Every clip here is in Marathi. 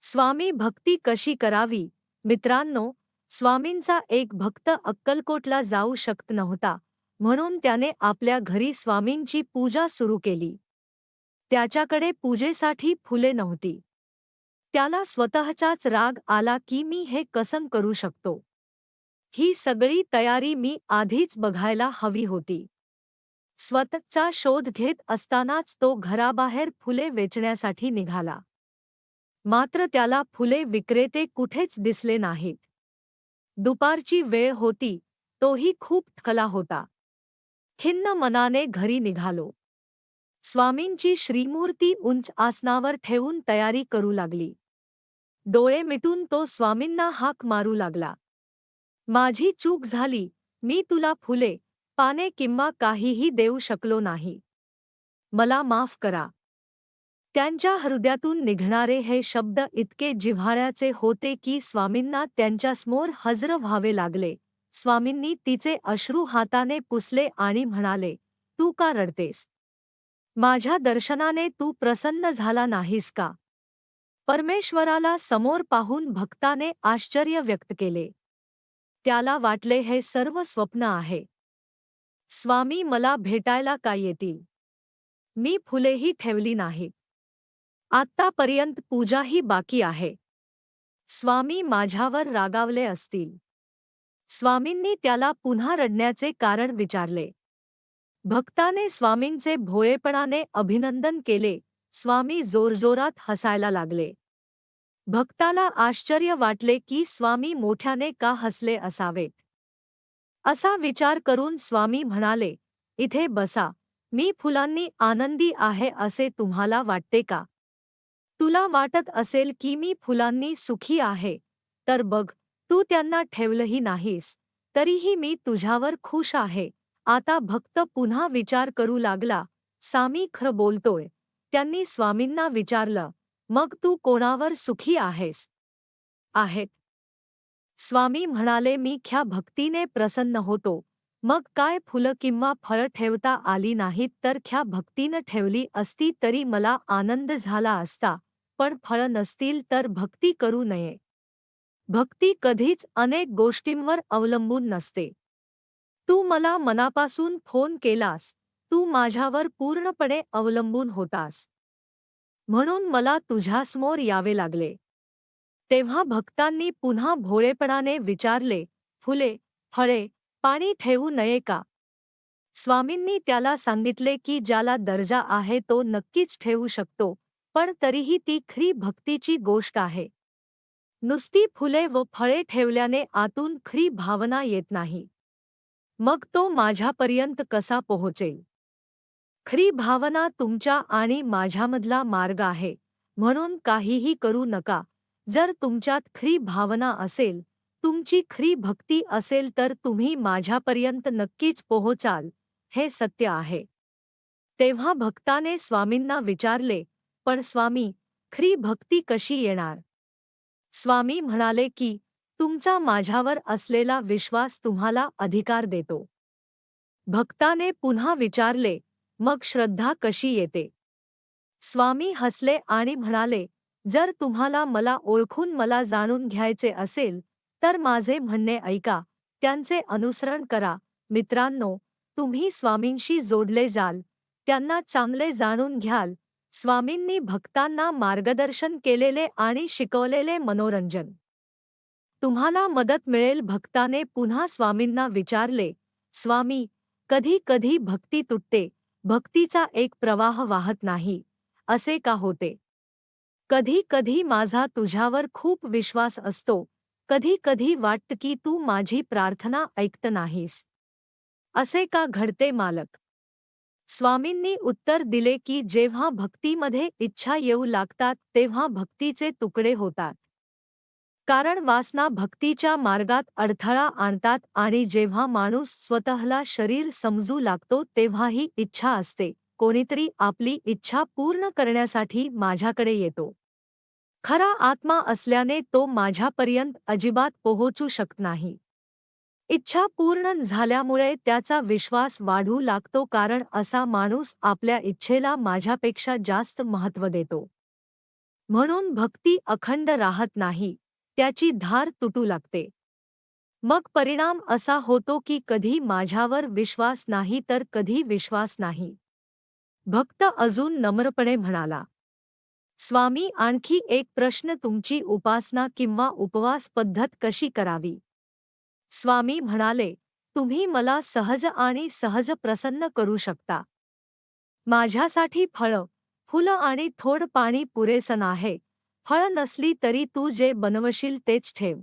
स्वामी भक्ती कशी करावी? मित्रांनो, स्वामींचा एक भक्त अक्कलकोटला जाऊ शकत नव्हता, म्हणून त्याने आपल्या घरी स्वामींची पूजा सुरू केली. त्याच्याकडे पूजेसाठी फुले नव्हती. त्याला स्वतःचाच राग आला की मी हे कसं करू शकतो? ही सगळी तयारी मी आधीच बघायला हवी होती. स्वतःचा शोध घेत असतानाच तो घराबाहेर फुले वेचण्यासाठी निघाला. मात्र त्याला फुले विक्रेते कुठेच दिसले नाहीत. दुपारची वेळ होती, तोही खूप थकला होता. खिन्न मनाने घरी निघालो. स्वामींची श्रीमूर्ती उंच आसनावर ठेवून तयारी करू लागली. डोळे मिटून तो स्वामींना हाक मारू लागला. माझी चूक झाली, मी तुला फुले, पाने किंवा काहीही देऊ शकलो नाही. मला माफ करा. त्यांच्या हृदयातून निघणारे हे शब्द इतके जिव्हाळ्याचे होते की स्वामींना त्यांच्यासमोर हजर व्हावे लागले. स्वामींनी तिचे अश्रू हाताने पुसले आणि म्हणाले, तू का रडतेस? माझ्या दर्शनाने तू प्रसन्न झाला नाहीस का? परमेश्वराला समोर पाहून भक्ताने आश्चर्य व्यक्त केले. त्याला वाटले हे सर्व स्वप्न आहे. स्वामी मला भेटायला का येतील? मी फुलेही ठेवली नाहीत. आत्तापर्यंत पूजाही बाकी आहे. स्वामी माझ्यावर रागावले असतील. स्वामींनी त्याला पुन्हा रडण्याचे कारण विचारले. भक्ताने स्वामींचे भोळेपणाने अभिनंदन केले. स्वामी जोरजोरात हसायला लागले. भक्ताला आश्चर्य वाटले की स्वामी मोठ्याने का हसले असावेत. असा विचार करून स्वामी म्हणाले, इथे बसा, मी फुलांनी आनंदी आहे असे तुम्हाला वाटते का? तुला वाटत असेल की मी फुलांनी सुखी आहे, तर बघ, तू त्यांना ठेवलंही नाहीस, तरीही मी तुझ्यावर खुश आहे. आता भक्त पुन्हा विचार करू लागला, स्वामी खरं बोलतोय. त्यांनी स्वामींना विचारलं, मग तू कोणावर सुखी आहेस? आहेत. स्वामी म्हणाले, मी ख्या भक्तीने प्रसन्न होतो. मग काय फुलं किंवा फळं ठेवता आली नाहीत तर ख्या भक्तीनं ठेवली असती तरी मला आनंद झाला असता, पण फळं नसतील तर भक्ती करू नये. भक्ती कधीच अनेक गोष्टींवर अवलंबून नसते. तू मला मनापासून फोन केलास, तू माझ्यावर पूर्णपणे अवलंबून होतास. म्हणून मला तुझ्यासमोर यावे लागले. तेव्हा भक्तांनी पुन्हा भोळेपणाने विचारले, फुले, फळे, पाणी ठेवू नये का? स्वामींनी त्याला सांगितले की ज्याला दर्जा आहे तो नक्कीच ठेवू शकतो, पण तरीही ती खरी भक्तीची गोष्ट आहे. नुसती फुले व फळे ठेवल्याने आतून खरी भावना येत नाही. मग तो माझ्यापर्यंत कसा पोहोचेल? खरी भावना तुमच्या आणि माझ्यामधला मार्ग आहे, म्हणून काहीही करू नका. जर तुमच्यात खरी भावना असेल, तुमची खरी भक्ती असेल तर तुम्ही माझ्यापर्यंत नक्कीच पोहोचाल, हे सत्य आहे. तेव्हा भक्ताने स्वामींना विचारले, पण स्वामी, खरी भक्ती कशी येणार? स्वामी म्हणाले की, तुमचा माझ्यावर असलेला विश्वास तुम्हाला अधिकार देतो. भक्ताने पुन्हा विचारले, मग श्रद्धा कशी येते? स्वामी हसले आणि म्हणाले, जर तुम्हाला मला ओळखून मला जाणून घ्यायचे असेल, तर माझे म्हणणे ऐका, त्यांचे अनुसरण करा. मित्रांनो, तुम्ही स्वामींशी जोडले जाल, त्यांना चांगले जाणून घ्याल. स्वामींनी भक्तांना मार्गदर्शन केलेले आणि शिकवलेले मनोरंजन तुम्हाला मदत मिळेल. भक्ताने पुन्हा स्वामींना विचारले, स्वामी, कधी कधी भक्ती तुटते, भक्तीचा एक प्रवाह वाहत नाही, असे का होते? कधी कधी माझा तुझ्यावर खूप विश्वास असतो, कधी कधी वाटतं की तू माझी प्रार्थना ऐकत नाहीस. असे का घडते मालक? स्वामींनी उत्तर दिले की जेव्हा भक्तीमध्ये इच्छा येऊ लागतात तेव्हा भक्तीचे तुकडे होतात. कारण वासना भक्तीच्या मार्गात अडथळा आणतात आणि जेव्हा माणूस स्वतःला शरीर समजू लागतो तेव्हा ही इच्छा असते, कोणीतरी आपली इच्छा पूर्ण करण्यासाठी माझ्याकडे येतो. खरा आत्मा असल्याने तो माझ्यापर्यंत अजिबात पोहोचू शकत नाही. इच्छा पूर्ण झाल्यामुळे त्याचा विश्वास वाढू लागतो, कारण असा माणूस आपल्या इच्छेला माझ्यापेक्षा जास्त महत्त्व देतो. म्हणून भक्ती अखंड राहत नाही, त्याची धार तुटू लागते. मग परिणाम असा होतो की कधी माझ्यावर विश्वास नाही तर कधी विश्वास नाही. भक्त अजून नम्रपणे म्हणाला, स्वामी आणखी एक प्रश्न, तुमची उपासना किंवा उपवास पद्धत कशी करावी? स्वामी म्हणाले, तुम्ही मला सहज आणि सहज प्रसन्न करू शकता. माझ्यासाठी फळं, फुलं आणि थोडं पाणी पुरेसं आहे. फळं नसली तरी तू जे बनवशील तेच ठेव.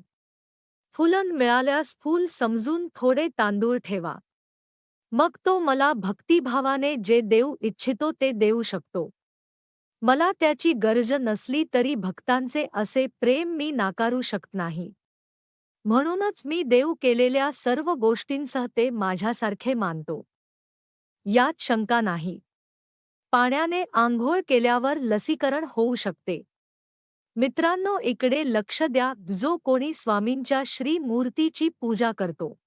फुलं मिळाल्यास फूल समजून थोडे तांदूळ ठेवा. मग तो मला भक्तिभावाने जे देऊ इच्छितो ते देऊ शकतो. मला त्याची गरज नसली तरी भक्तांचे असे प्रेम मी नाकारू शकत नाही. म्हणूनच मी देव केलेल्या सर्व गोष्टींसह ते माझ्यासारखे मानतो. यात शंका नाही. पाण्याने आंघोळ केल्यावर लसीकरण होऊ शकते. मित्रांनो, इकडे लक्ष द्या. जो कोणी स्वामींच्या श्री मूर्तीची पूजा करतो,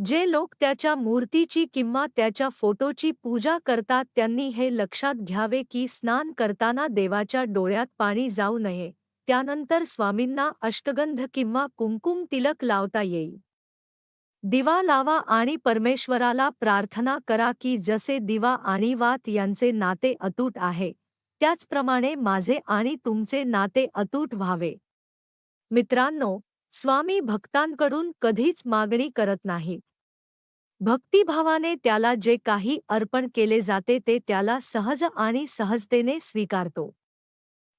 जे लोक त्याच्या मूर्तीची किंवा त्याच्या फोटोची पूजा करतात, त्यांनी हे लक्षात घ्यावे की स्नान करताना देवाच्या डोळ्यात पाणी जाऊ नये. त्यानंतर स्वामींना अष्टगंध किंवा कुंकुम तिलक लावता येईल. दिवा लावा आणि परमेश्वराला प्रार्थना करा की जसे दिवा आणि वात यांचे नाते अतूट आहे, त्याचप्रमाणे माझे आणि तुमचे नाते अतूट व्हावे. मित्रांनो, स्वामी भक्तांकडून कधीच मागणी करत नाहीत. भक्तिभावाने त्याला जे काही अर्पण केले जाते ते त्याला सहज आणि सहजतेने स्वीकारतो.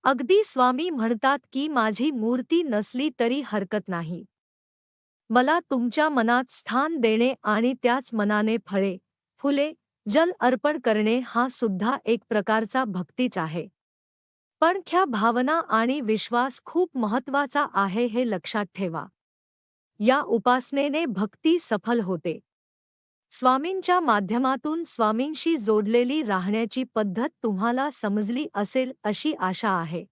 अगदी स्वामी म्हणतात की माझी मूर्ती नसली तरी हरकत नाही. मला तुमच्या मनात स्थान देणे आणि त्याच मनाने फळे, फुले, जल अर्पण करणे हा सुद्धा एक प्रकारचा भक्तीच आहे. पण ह्या भावना आणि विश्वास खूप महत्त्वाचा आहे हे लक्षात ठेवा. या उपासनेने भक्ती सफल होते. स्वामींच्या माध्यमातून स्वामींशी जोडलेली राहण्याची पद्धत तुम्हाला समजली असेल अशी आशा आहे.